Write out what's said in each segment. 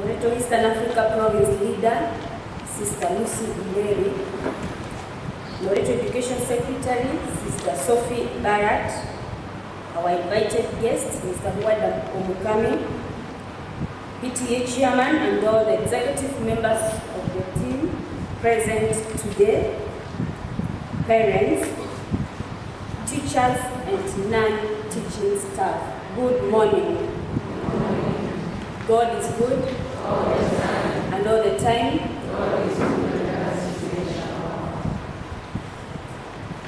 Loreto Eastern Africa Province Leader, Sister Lucy Ileri. Loreto Education Secretary, Sister Sophie Barrett. Our invited guests, Mr. Huada Omukami, PTA Chairman and all the executive members of the team present today, parents, teachers and non-teaching staff. Good morning. God is good and all the time.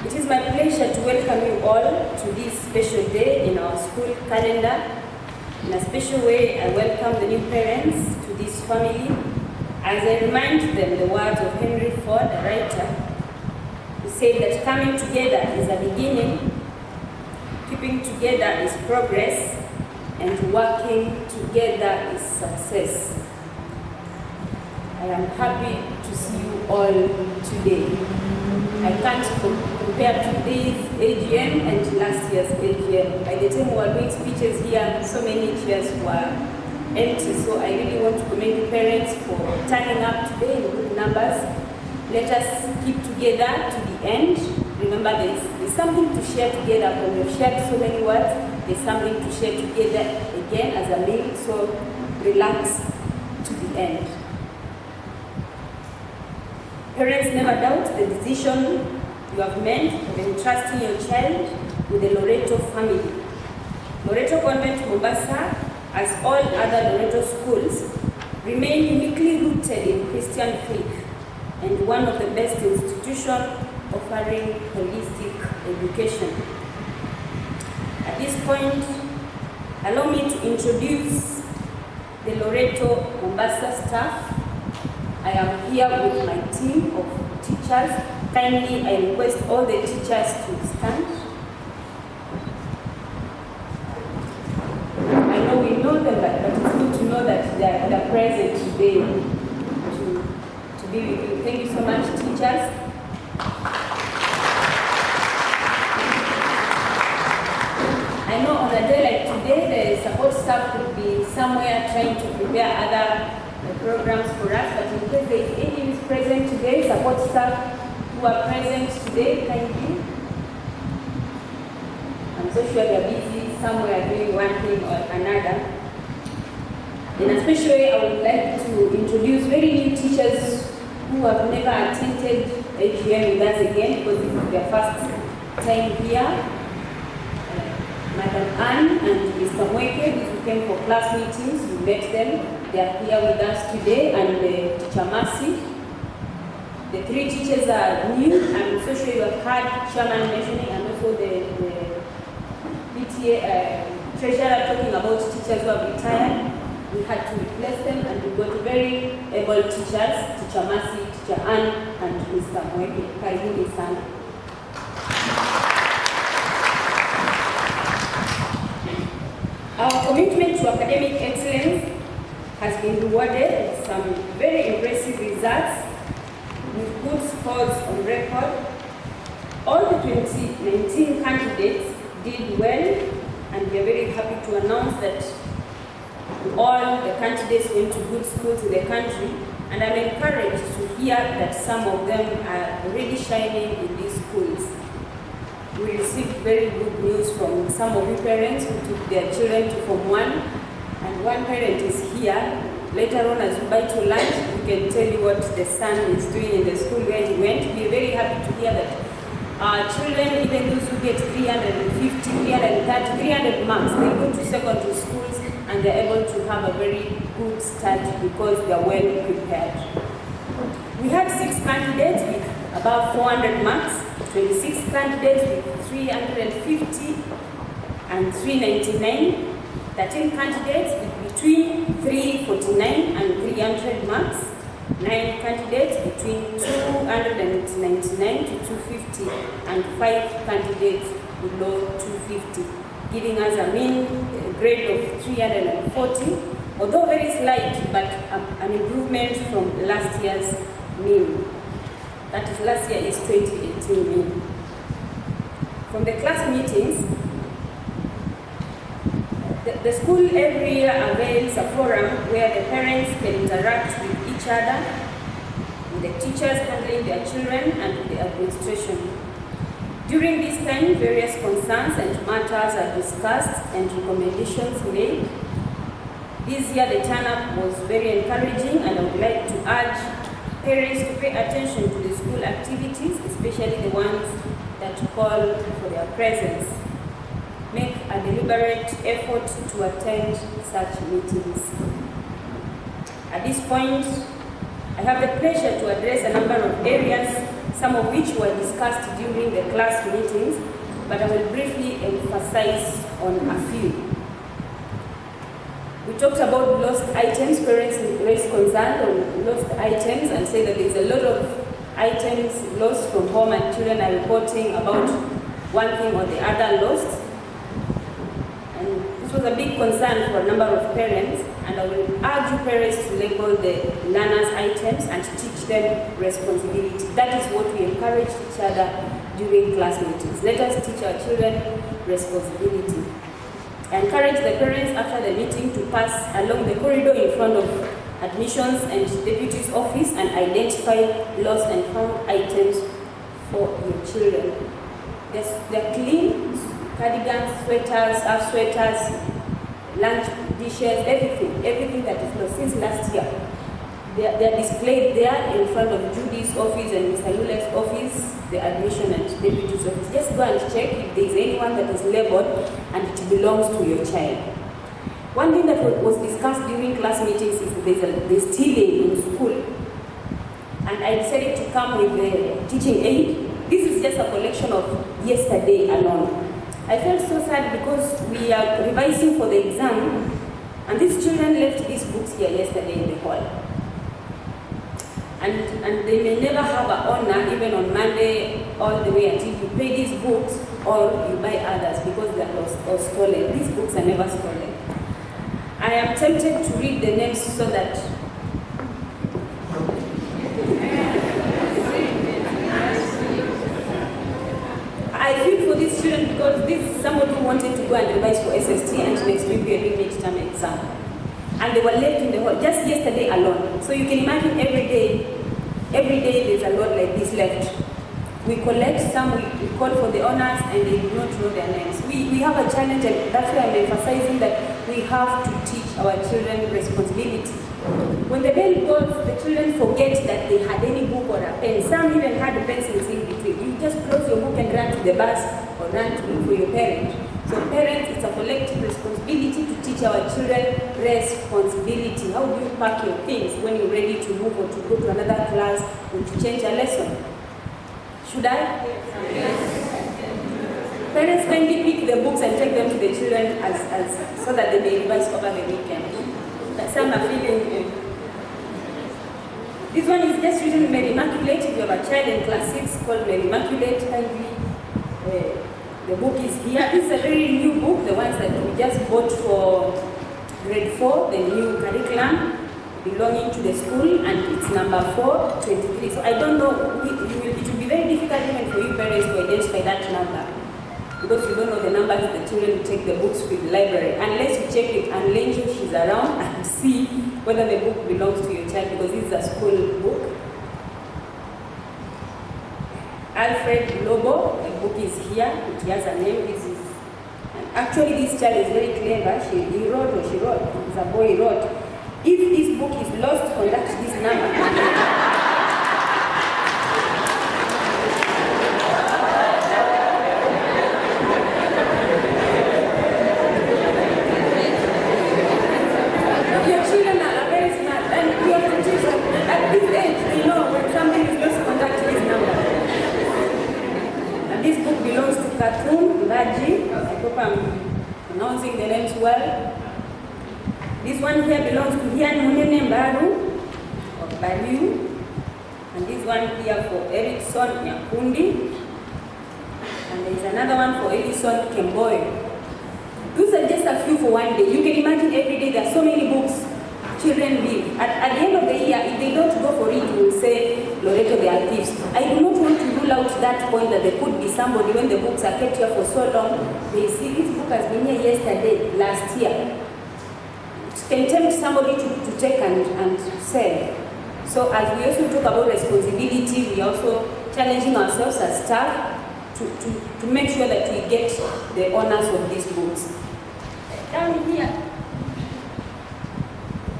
It is my pleasure to welcome you all to this special day in our school calendar. In a special way, I welcome the new parents to this family as I remind them the words of Henry Ford, a writer, who said that coming together is a beginning, keeping together is progress, and working together is success. I am happy to see you all today. I can't compare today's AGM and last year's AGM. By the time we were doing speeches here, so many chairs were empty. So I really want to commend the parents for turning up today in good numbers. Let us keep together to the end. Remember, there's something to share together. When we've shared so many words, there's something to share together again as a meal. So relax to the end. Parents, never doubt the decision you have made of entrusting your child with the Loreto family. Loreto Convent Mombasa, as all other Loreto schools, remain uniquely rooted in Christian faith and one of the best institutions offering holistic education. At this point, allow me to introduce the Loreto Mombasa staff. I am here with my team of teachers. Kindly, I request all the teachers to stand. I know we know them, but it's good to know that they're present today to be with you. Thank you so much, teachers. I know on a day like today, the support staff could be somewhere trying to prepare other programs for us, but in case there is any who is present today, support staff who are present today, kindly. I'm so sure they're busy somewhere doing one thing or another. In a special way, I would like to introduce very new teachers who have never attended AGM with us again because this is their first time here. Madam Anne and Mr. Mweke, who came for class meetings, you met them. They are here with us today, and Teacher Mercy. The three teachers are new. I'm so sure you have heard Chairman mentioning, and also the PTA treasurer talking about teachers who have retired. We had to replace them, and we got very able teachers, Teacher Mercy, Teacher Anne, and Mr. Mweke. Karibuni sana. Our commitment to academic excellence has been rewarded with some very impressive results with good scores on record. All the 2019 candidates did well, and we are very happy to announce that all the candidates went to good schools in the country, and I'm encouraged to hear that some of them are already shining in these schools. We received very good news from some of you parents who took their children to Form 1, and one parent is here. Later on, as we bite your lunch, we can tell you what the son is doing in the school where he went. We are very happy to hear that our children, even those who get 350, 330, 300 marks, they go to secondary schools and they're able to have a very good start because they are well prepared. We had 6 candidates with about 400 marks, 26 candidates with 350 and 399, 13 candidates with between 349 and 300 marks, 9 candidates between 299 to 250, and 5 candidates below 250, giving us a mean grade of 340, although very slight, but an improvement from last year's mean. That is, last year is 2018 mean. From the class meetings, The school every year avails a forum where the parents can interact with each other, with the teachers handling their children, and with the administration. During this time, various concerns and matters are discussed and recommendations made. This year, the turn-up was very encouraging, and I would like to urge parents to pay attention to the school activities, especially the ones that call for their presence. Make a deliberate effort to attend such meetings. At this point, I have the pleasure to address a number of areas, some of which were discussed during the class meetings, but I will briefly emphasize on a few. We talked about lost items. Parents raised concern on lost items and say that there's a lot of items lost from home, and children are reporting about one thing or the other lost. And this was a big concern for a number of parents, and I will urge you parents to label the learners' items and teach them responsibility. That is what we encourage each other during class meetings. Let us teach our children responsibility. I encourage the parents after the meeting to pass along the corridor in front of admissions and deputy's office and identify lost and found items for your children. They're clean, cardigans, sweaters, half sweaters, lunch dishes, everything that is lost since last year. They're displayed there in front of Judy's office and Mr. Yule's office, the admission and deputy's office. Just go and check if there's anyone that is labeled and it belongs to your child. One thing that was discussed during class meetings is there's stealing in school. And I decided to come with a teaching aid. This is just a collection of yesterday alone. I felt so sad because we are revising for the exam, and these children left these books here yesterday in the hall. And they may never have an owner even on Monday all the way until you pay these books or you buy others because they are lost or stolen. These books are never stolen. I am tempted to read the names so that I feel for these children because this is somebody who wanted to go and revise for SST and next week we are doing midterm exam. And they were left in the hall just yesterday alone. So you can imagine every day there's a lot like this left. We collect some, we call for the owners and they do not know their names. We have a challenge, and that's why I'm emphasizing that we have to teach our children responsibility. When the bell goes, the children forget that they had any book or a pen. Some even had pencils in between. You just close your book and run to the bus or run to look for your parent. So parents, it's a collective responsibility to teach our children responsibility. How do you pack your things when you're ready to move or to go to another class or to change a lesson? Should I? Yes. Parents kindly pick the books and take them to the children so that they may revise over the weekend. But some are feeling this one is just written Mary Immaculate. If you have a child in class 6 called Mary Immaculate, kindly the book is here. This is a very new book, the ones that we just bought for grade 4, the new curriculum belonging to the school, and it's number 423. So I don't know, it will be very difficult even for you parents to identify that number because you don't know the numbers the children will take the books to the library unless you check it and Lenjo, she's around, and see whether the book belongs to your child because this is a school book. Alfred Lobo, the book is here, it has a name. Actually this child is very clever. He wrote, it's a boy wrote, if this book is lost, contact this number. Your children are very smart, and you have to teach them at this age, they know when something is lost, contact this number. This book belongs to Katun Baji. I hope I'm pronouncing the names well. This one here belongs to Hian Munene Mbaru of Baliu. And this one here for Erickson Nyakundi. And there is another one for Edison Kemboy. These are just a few for one day. You can imagine every day there are so many books children leave. At the end of the year, if they don't go for it, we will say, Loreto, they are thieves. I do not want to rule out that point that there could be somebody when the books are kept here for so long, they see these books book has been here yesterday, last year. It can tempt somebody to take and sell. So as we also talk about responsibility, we are also challenging ourselves as staff to make sure that we get the owners of these books. Down here,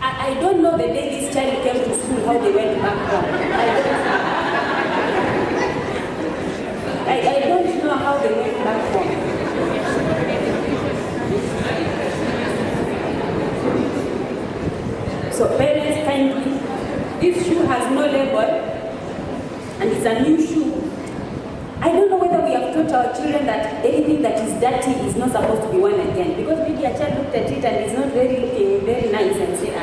I don't know the day this child came to school, how they went back home. I don't know how they went back home. So parents, kindly, this shoe has no label and it's a new shoe. I don't know whether we have taught our children that anything that is dirty is not supposed to be worn again. Because maybe a child looked at it and it's not very looking very nice and said,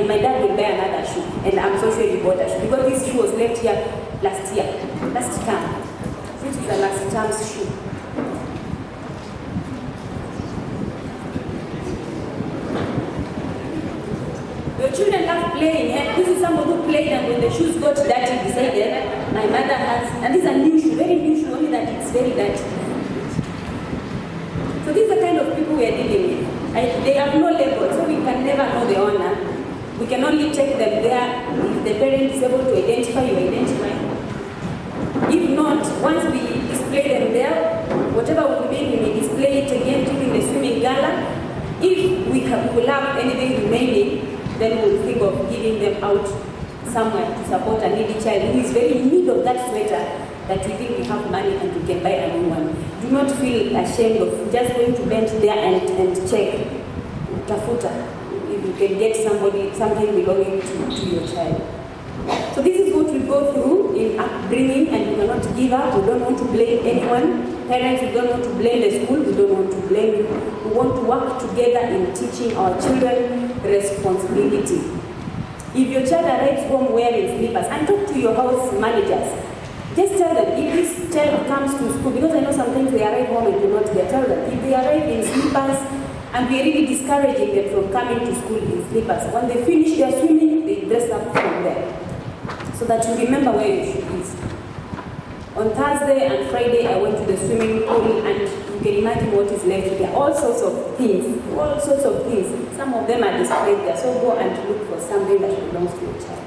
my dad will buy another shoe. And I'm so sure he bought a shoe. Because this shoe was left here last term. This is the last term's shoe. Your children love playing. This is someone who played, and when the shoes got dirty, decided, my mother has, and this is a new shoe, very new shoe, only that it's very dirty. So these are the kind of people we are dealing with. They have no label, so we can never know the owner. We can only take them there. If the parent is able to identify, you identify. If not, once we display them there, whatever will be, we may display it again during the swimming gala. If we will have anything remaining, then we'll think of giving them out somewhere to support a needy child who is very in need of that sweater that we think we have money and we can buy a new one. Do not feel ashamed of just going to bench there and check. Tafuta, if you can get something belonging to your child. So this is what we go through in upbringing, and we cannot give up. We don't want to blame anyone. Parents, we don't want to blame the school. We don't want to blame you. We want to work together in teaching our children responsibility. If your child arrives home wearing slippers, and talk to your house managers. Just tell them, if this child comes to school, because I know sometimes they arrive home and do not get, tell them, if they arrive in slippers, and we're really discouraging them from coming to school in slippers. When they finish their swimming, they dress up from there, so that you remember where your shoe is. On Thursday and Friday, I went to the swimming pool, and you can imagine what is left there. All sorts of things. Some of them are displayed there, so go and look for something that belongs to your child.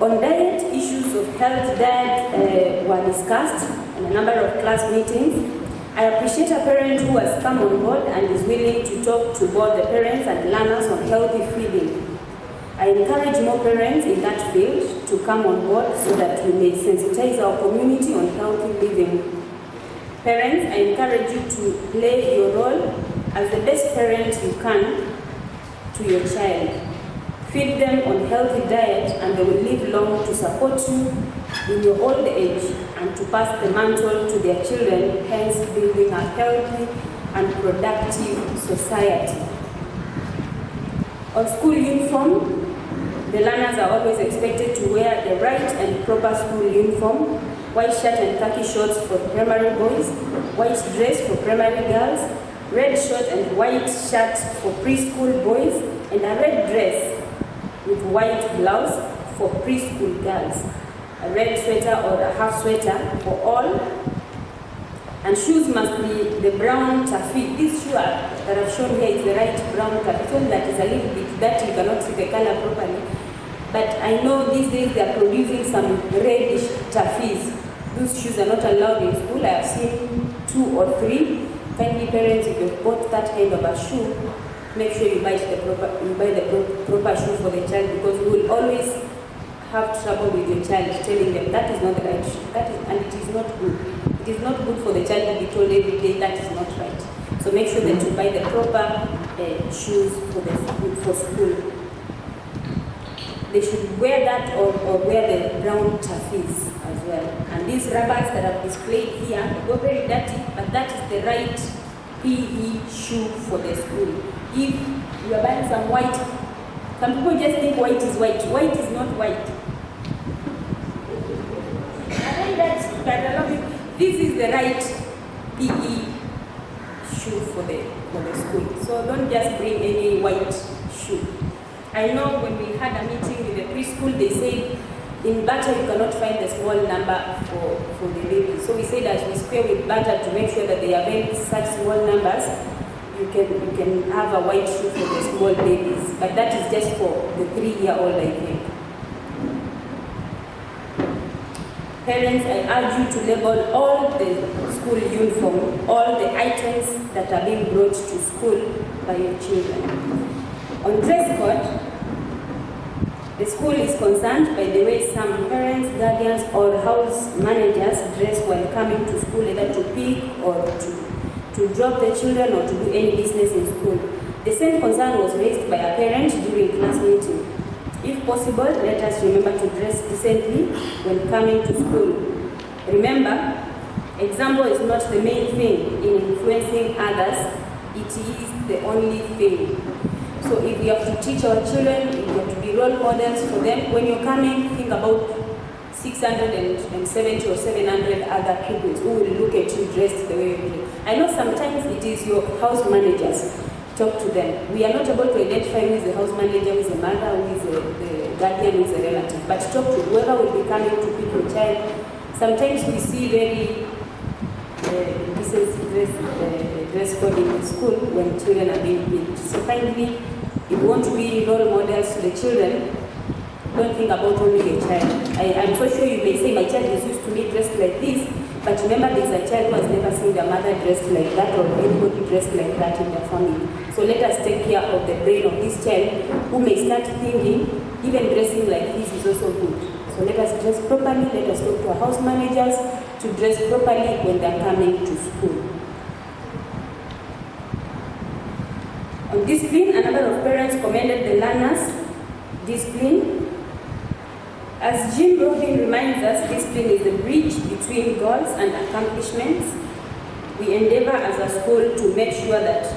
On diet, issues of health diet were discussed in a number of class meetings. I appreciate a parent who has come on board and is willing to talk to both the parents and learners on healthy feeding. I encourage more parents in that field to come on board so that we may sensitize our community on healthy living. Parents, I encourage you to play your role as the best parent you can to your child. Feed them on healthy diet, and they will live long to support you in your old age and to pass the mantle to their children, hence building a healthy and productive society. On school uniform, the learners are always expected to wear the right and proper school uniform: white shirt and khaki shorts for primary boys, white dress for primary girls, red shirt and white shirt for preschool boys, and a red dress with white blouse for preschool girls, a red sweater or a half sweater for all, and shoes must be the brown taffy. This shoe that I've shown here is the right brown taffy. It's only that is a little bit dirty, you cannot see the color properly. But I know these days they are producing some reddish taffies. Those shoes are not allowed in school. I have seen 2 or 3. Kindly parents, if you've bought that kind of a shoe, make sure you buy the proper shoe for the child, because you will always have trouble with your child telling them that is not the right shoe. And it is not good. It is not good for the child to be told every day that is not right. So make sure that you buy the proper shoes for school. They should wear that or wear the brown taffies as well. And these rubbers that are displayed here go very dirty, but that is the right PE shoe for the school. If you are buying some white, some people just think white is white. White is not white. This is the right PE shoe for the school. So don't just bring any white shoe. I know when we had a meeting with the preschool, they said in Bata you cannot find the small number for the babies. So we say that we square with Bata to make sure that they are very such small numbers. You can have a white shoe for the small babies, but that is just for the 3-year-old, I think. Parents, I urge you to label all the school uniform, all the items that are being brought to school by your children. On dress code, the school is concerned by the way some parents, guardians, or house managers dress while coming to school, either to pick or to drop the children or to do any business in school. The same concern was raised by a parent during class meeting. If possible, let us remember to dress decently when coming to school. Remember, example is not the main thing in influencing others, it is the only thing. So if we have to teach our children, if we have to be role models for them, when you're coming, think about 670 or 700 other pupils who will look at you dressed the way you do. I know sometimes it is your house managers. Talk to them. We are not able to identify who is the house manager, who is the mother, who is the guardian, who is the relative. But talk to whoever will be coming to pick your child. Sometimes we see very dress code in the school when children are being picked. So kindly, if you want to be role models to the children, don't think about only your child. I'm so sure you may say, my child is used to me dressed like this, but remember there's a child who has never seen their mother dressed like that or anybody dressed like that in their family. So let us take care of the brain of this child who may start thinking, even dressing like this is also good. So let us dress properly, let us talk to our house managers to dress properly when they're coming to school. On discipline, a number of parents commended the learners' discipline. As Jim Robin reminds us, discipline is the bridge between goals and accomplishments. We endeavor as a school to make sure that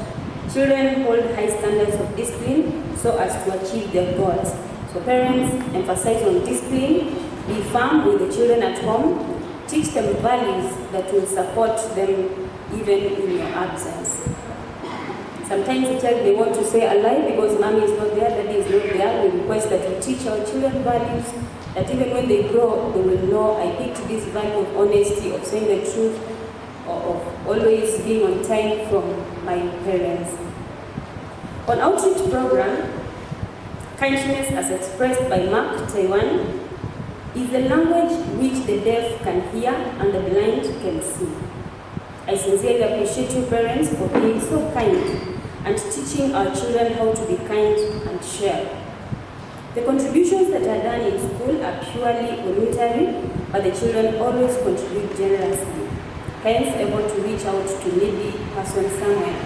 children hold high standards of discipline so as to achieve their goals. So parents, emphasize on discipline, be firm with the children at home, teach them values that will support them even in your absence. Sometimes the child may want to say a lie because mommy is not there, daddy is not there. We request that we teach our children values, that even when they grow, they will know I picked this value of honesty, of saying the truth, of always being on time from my parents. On outreach program, kindness as expressed by Mark Taiwan is the language which the deaf can hear and the blind can see. I sincerely appreciate you parents for being so kind and teaching our children how to be kind and share. The contributions that are done in school are purely voluntary, but the children always contribute generously, hence able to reach out to needy persons somewhere.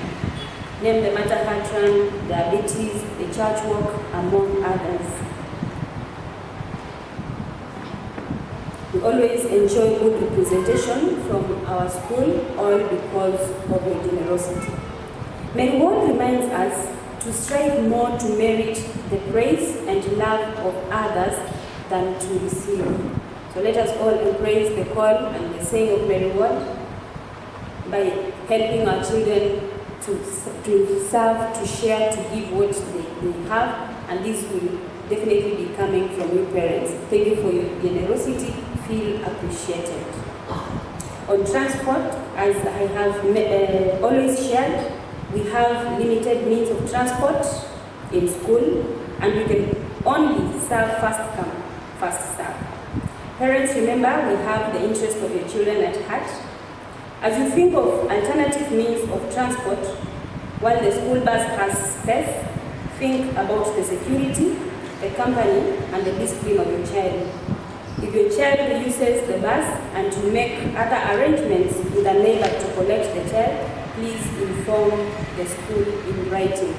Name the Mata Patron, diabetes, the church work, among others. We always enjoy good representation from our school, all because of your generosity. Mary Ward reminds us to strive more to merit the praise and love of others than to receive. So let us all embrace the call and the saying of Mary Ward by helping our children to serve, to share, to give what they have, and this will definitely be coming from you parents. Thank you for your generosity. Feel appreciated. On transport, as I have always shared, we have limited means of transport in school, and we can only serve first come, first serve. Parents, remember, we have the interest of your children at heart. As you think of alternative means of transport, while the school bus has space, think about the security, the company, and the discipline of your child. If your child uses the bus and to make other arrangements with a neighbor to collect the child, please inform the school in writing.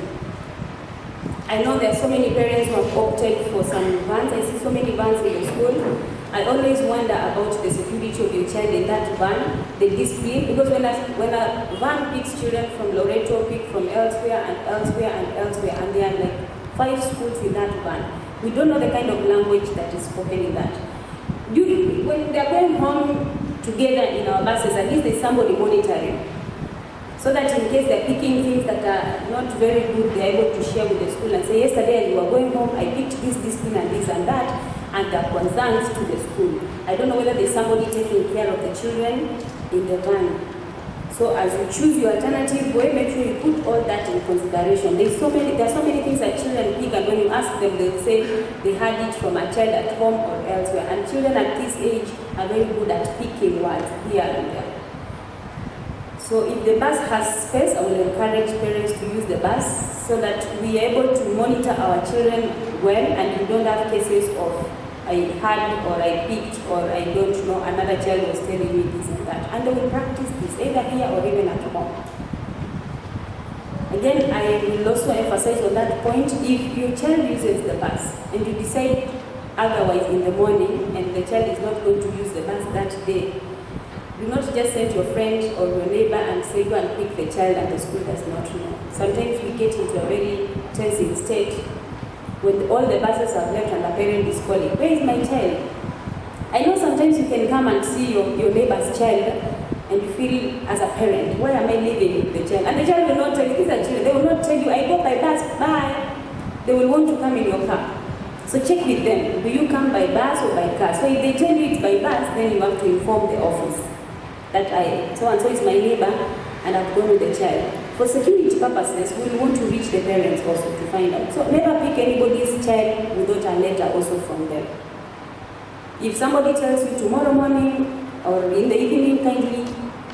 I know there are so many parents who have opted for some vans. I see so many vans in the school. I always wonder about the security of your child in that van, the discipline, because when a van picks children from Loreto, pick from elsewhere and elsewhere and elsewhere, and there are like 5 schools in that van, we don't know the kind of language that is spoken in that. When they are going home together in our buses, at least there's somebody monitoring, so that in case they're picking things that are not very good, they're able to share with the school and say, yesterday as you were going home, I picked this discipline and this and that. and their concerns to the school. I don't know whether there's somebody taking care of the children in the van. So as you choose your alternative way, make sure you put all that in consideration. There are so many things that children pick, and when you ask them, they'll say they had it from a child at home or elsewhere. And children at this age are very good at picking words here and there. So if the bus has space, I will encourage parents to use the bus so that we are able to monitor our children well, and you don't have cases of I had or I picked or I don't know, another child was telling me this and that. And they will practice this either here or even at home. Again, I will also emphasize on that point, if your child uses the bus and you decide otherwise in the morning and the child is not going to use the bus that day, do not just send your friend or your neighbor and say go and pick the child and the school does not know. Sometimes we get into a very tensing state when all the buses are left and the parent is calling, where is my child? I know sometimes you can come and see your neighbor's child and you feel as a parent, why am I leaving the child? And the child will not tell you, these are children, they will not tell you, I go by bus, bye. They will want to come in your car. So check with them, do you come by bus or by car? So if they tell you it's by bus, then you have to inform the office that so-and-so is my neighbor and I've gone with the child. For security purposes, we want to reach the parents also to find out. So never pick anybody's child without a letter also from them. If somebody tells you tomorrow morning or in the evening, kindly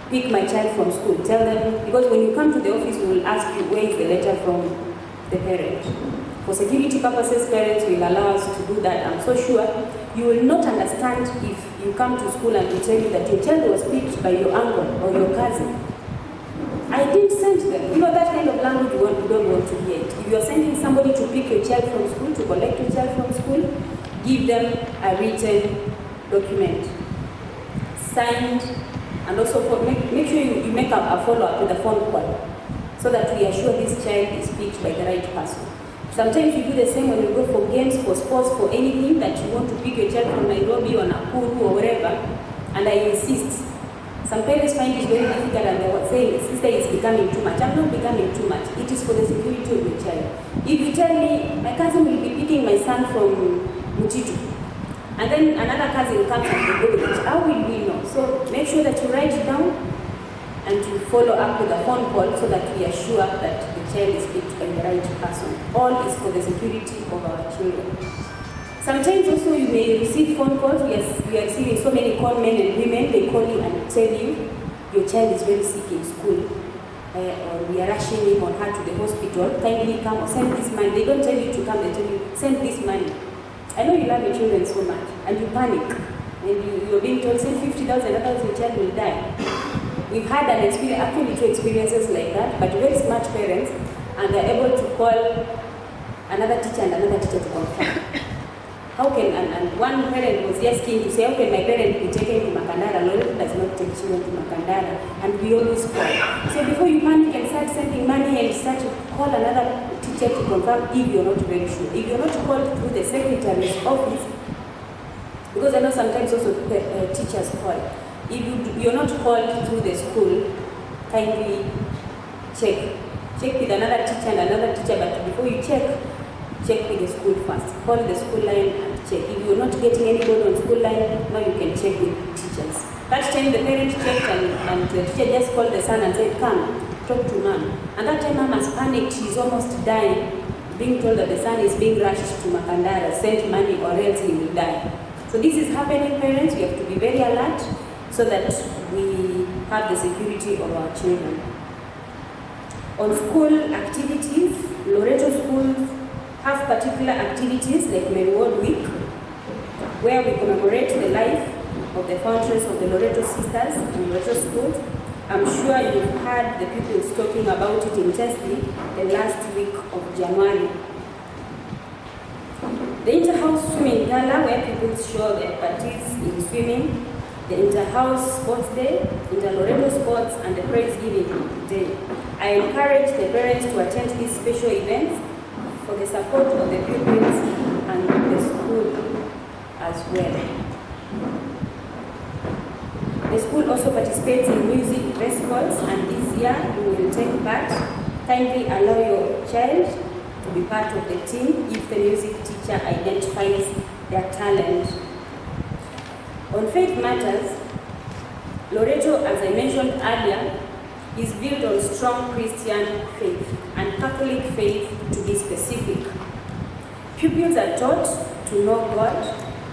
pick my child from school. Tell them, because when you come to the office, we will ask you where is the letter from the parent. For security purposes, parents will allow us to do that. I'm so sure you will not understand if you come to school and we tell you that your child was picked by your uncle or your cousin. I didn't send them. You know, that kind of language you don't want to hear it. If you're sending somebody to pick your child from school, to collect your child from school, give them a written document, signed, and also make sure you make a follow-up with a phone call so that we are sure this child is picked by the right person. Sometimes you do the same when you go for games, for sports, for anything that you want to pick your child from Nairobi or Nakuru or wherever, and I insist. Some parents find it very difficult and they were saying, sister is becoming too much. I'm not becoming too much. It is for the security of your child. If you tell me, my cousin will be picking my son from Mutitu, and then another cousin comes and they go with it, how will we know? So make sure that you write it down and you follow up with a phone call so that we are sure that the child is picked by the right person. All is for the security of our children. Sometimes also you may receive phone calls. We are receiving so many call men and women. They call you and tell you your child is very sick in school, or we are rushing him or her to the hospital. Kindly come or send this money. They don't tell you to come. They tell you send this money. I know you love your children so much, and you panic, and you're being told send 50,000, otherwise your child will die. We've had an experience, actually 2 experiences like that, but very smart parents, and they're able to call another teacher and another teacher to confirm. How can, and one parent was just keen to say, how can my parent be taken to Makandara? Loreto does not take children to Makandara, and we always call. So before you panic and start sending money and start to call another teacher to confirm if you're not very sure. If you're not called through the secretary's office, because I know sometimes also teachers call. If you're not called through the school, kindly check. Check with another teacher and another teacher, but before you check with the school first. Call the school line and check. If you're not getting anybody on school line, now you can check with teachers. That time the parent checked and the teacher just called the son and said, come, talk to mom. And that time mom has panicked, she's almost dying, being told that the son is being rushed to Makandara, sent money or else he will die. So this is happening, parents. We have to be very alert so that we have the security of our children. On school activities, Loreto schools have particular activities like Mary Ward Week, where we commemorate the life of the foundress of the Loreto Sisters in Loreto schools. I'm sure you've heard the pupils talking about it intensely the last week of January. The Inter-House Swimming Gala, where pupils show their expertise in swimming, the Inter-House Sports Day, Inter-Loreto Sports, and the Praise Giving Day. I encourage the parents to attend these special events for the support of the pupils and the school as well. The school also participates in music festivals, and this year you will take part. Kindly allow your child to be part of the team if the music teacher identifies their talent. On faith matters, Loreto, as I mentioned earlier, is built on strong Christian faith and Catholic faith, to be specific. Pupils are taught to know God,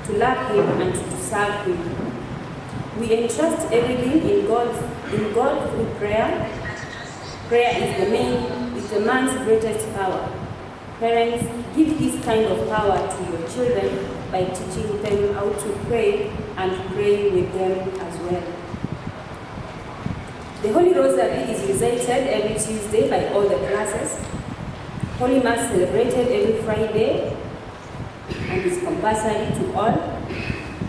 to love Him, and to serve Him. We entrust everything in God through prayer. Prayer is the man's greatest power. Parents, give this kind of power to your children by teaching them how to pray and pray with them as well. The Holy Rosary is recited every Tuesday by all the classes. Holy Mass celebrated every Friday and is compulsory to all.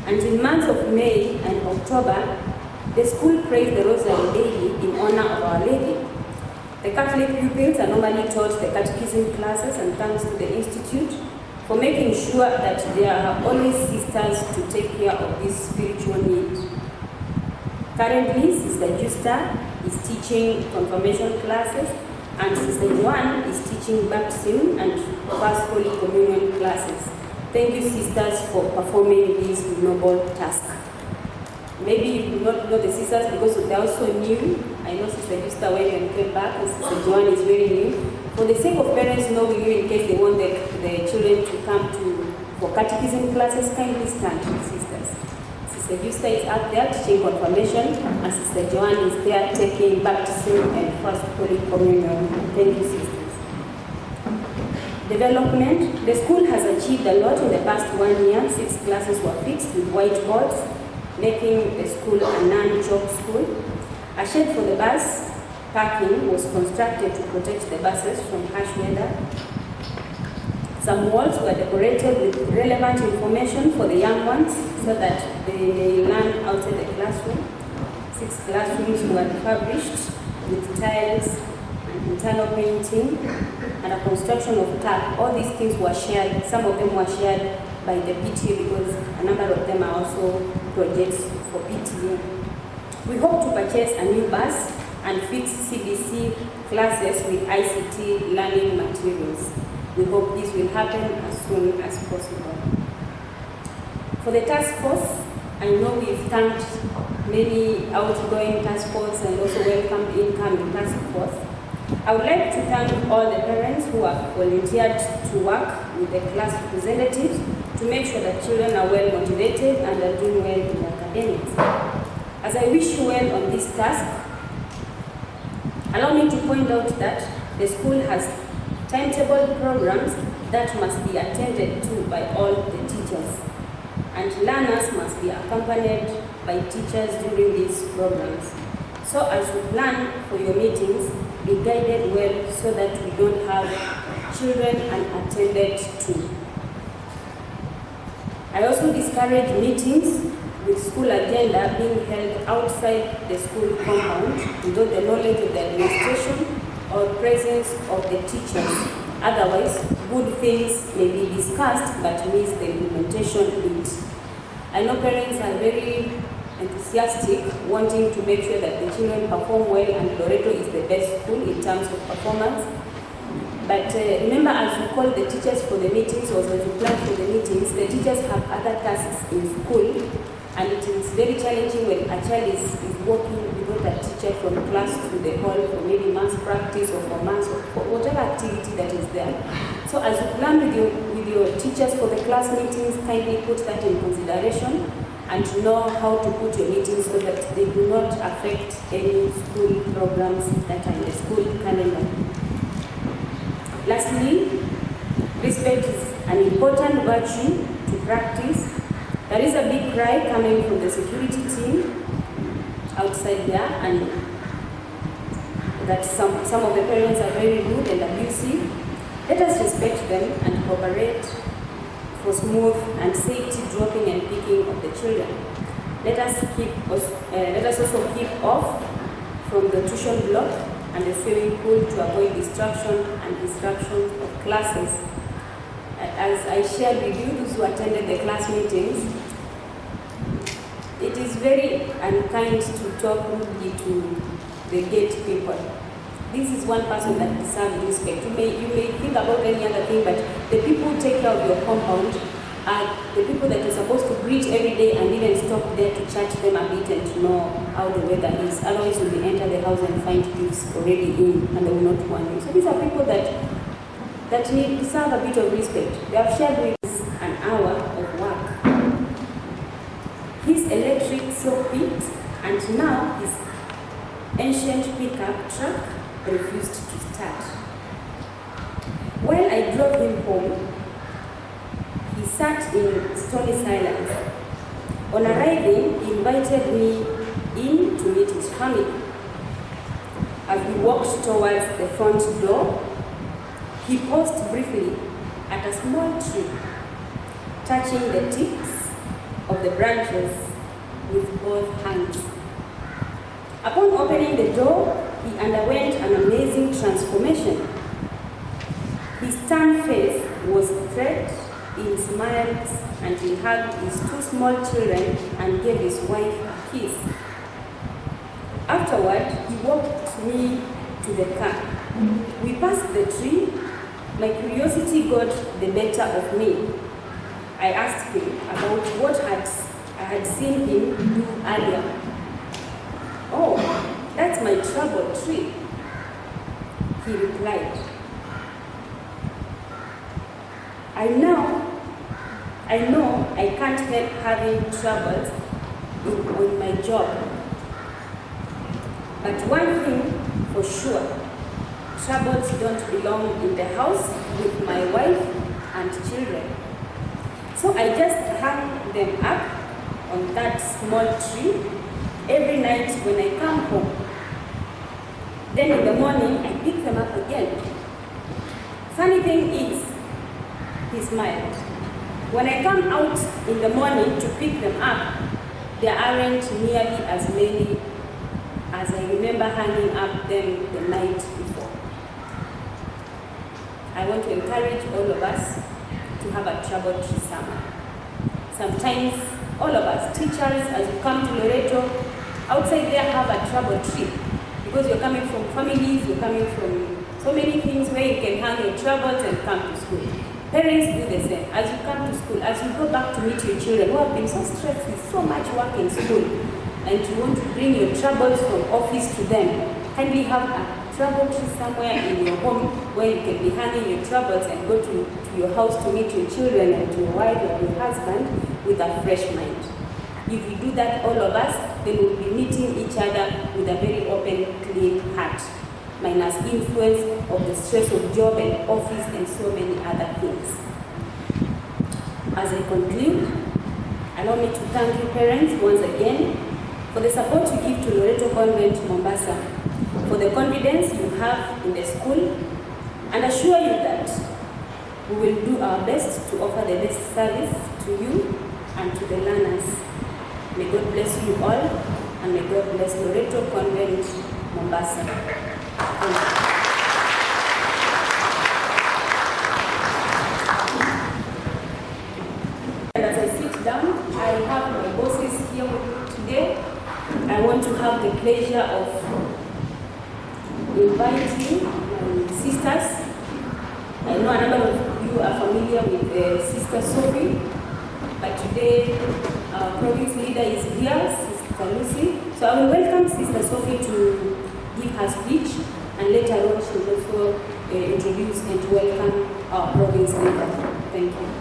And in months of May and October, the school prays the Rosary daily in honor of Our Lady. The Catholic pupils are normally taught the catechism classes, and thanks to the Institute for making sure that there are always sisters to take care of this spiritual need. Currently, Sister Justa is teaching confirmation classes, and Sister Joan is teaching baptism and First Holy Communion classes. Thank you, sisters, for performing this noble task. Maybe you do not know the sisters because they are also new. I know Sister Justa went and came back, and Sister Joan is very new. For the sake of parents knowing you, in case they want the children to come for catechism classes, kindly stand, sisters. Sister Justa is up there teaching confirmation, and Sister Joan is there taking baptism and First Holy Communion. Thank you, sisters. Development. The school has achieved a lot in the past 1 year. 6 classes were fixed with whiteboards, making the school a non-chalk school. A shed for the bus parking was constructed to protect the buses from harsh weather. Some walls were decorated with relevant information for the young ones so that they learn outside the classroom. 6 classrooms were refurbished with tiles and internal painting and a construction of tap. All these things were shared. Some of them were shared by the PTA because a number of them are also projects for PTA. We hope to purchase a new bus and fix CBC classes with ICT learning materials. We hope this will happen as soon as possible. For the task force, I know we've thanked many outgoing task force and also welcomed incoming task force. I would like to thank all the parents who have volunteered to work with the class representatives to make sure that children are well motivated and are doing well in academics. As I wish you well on this task, allow me to point out that the school has timetable programs that must be attended to by all the teachers, and learners must be accompanied by teachers during these programs. So as you plan for your meetings, be guided well so that we don't have children unattended to. I also discourage meetings with school agenda being held outside the school compound without the knowledge of the administration or presence of the teachers. Otherwise, good things may be discussed but miss the implementation bit. I know parents are very enthusiastic, wanting to make sure that the children perform well, and Loreto is the best school in terms of performance. But remember, as you call the teachers for the meetings or as you plan for the meetings, the teachers have other tasks in school, and it is very challenging when a child is working without a teacher from class to the hall for maybe maths practice or for maths or for whatever activity that is there. So as you plan with your teachers for the class meetings, kindly put that in consideration and know how to put your meetings so that they do not affect any school programs that are in the school calendar. Lastly, respect is an important virtue to practice. There is a big cry coming from the security team outside there, and that some of the parents are very rude and abusive. Let us respect them and cooperate for smooth and safety dropping and picking of the children. Let us also keep off from the tuition block and the swimming pool to avoid distraction and disruptions of classes. As I shared with you, those who attended the class meetings, it is very unkind to talk rudely to the gate people. This is one person that deserves respect. You may think about any other thing, but the people who take care of your compound are the people that you're supposed to greet every day and even stop there to chat them a bit and to know how the weather is. Otherwise, you will enter the house and find gifts already in and they will not want you. So these are people that deserve a bit of respect. They have shared with us an hour of work. His electric saw pit and now his ancient pickup truck refused to start. While I drove him home, he sat in stony silence. On arriving, he invited me in to meet his family. As we walked towards the front door, he paused briefly at a small tree, touching the tips of the branches with both hands. Upon opening the door, he underwent an amazing transformation. His stern face was stretched in smiles and he hugged his two small children and gave his wife a kiss. Afterward, he walked me to the car. We passed the tree. My curiosity got the better of me. I asked him about what I had seen him do earlier. "Oh, that's my trouble tree," he replied. I know I can't help having troubles with my job. But one thing for sure, troubles don't belong in the house with my wife and children. So I just hang them up on that small tree every night when I come home. Then in the morning, I pick them up again. Funny thing is, he smiled. When I come out in the morning to pick them up, there aren't nearly as many as I remember hanging up them the night before. I want to encourage all of us to have a trouble-free summer. Sometimes all of us, teachers, as you come to Loreto, outside there have a trouble-free because you're coming from families, you're coming from so many things where you can hang your troubles and come to school. Parents do the same. As you come to school, as you go back to meet your children who have been so stressed with so much work in school, and you want to bring your troubles from office to them, kindly have a trouble-free somewhere in your home where you can be hanging your troubles and go to your house to meet your children and your wife or your husband with a fresh mind. If we do that, all of us, then we'll be meeting each other with a very open, clean heart, minus influence of the stress of job and office and so many other things. As I conclude, allow me to thank you parents once again for the support you give to Loreto Convent, Mombasa, for the confidence you have in the school, and assure you that we will do our best to offer the best service to you and to the learners. May God bless you all, and may God bless Loreto Convent, Mombasa. Thank you. And as I sit down, I have my bosses here with me today. I want to have the pleasure of inviting my sisters. I know a number of you are familiar with Sister Sophie, but today our province leader is here, Sister Lucy. So I will welcome Sister Sophie to give her speech, and later on she will also introduce and welcome our province leader. Thank you.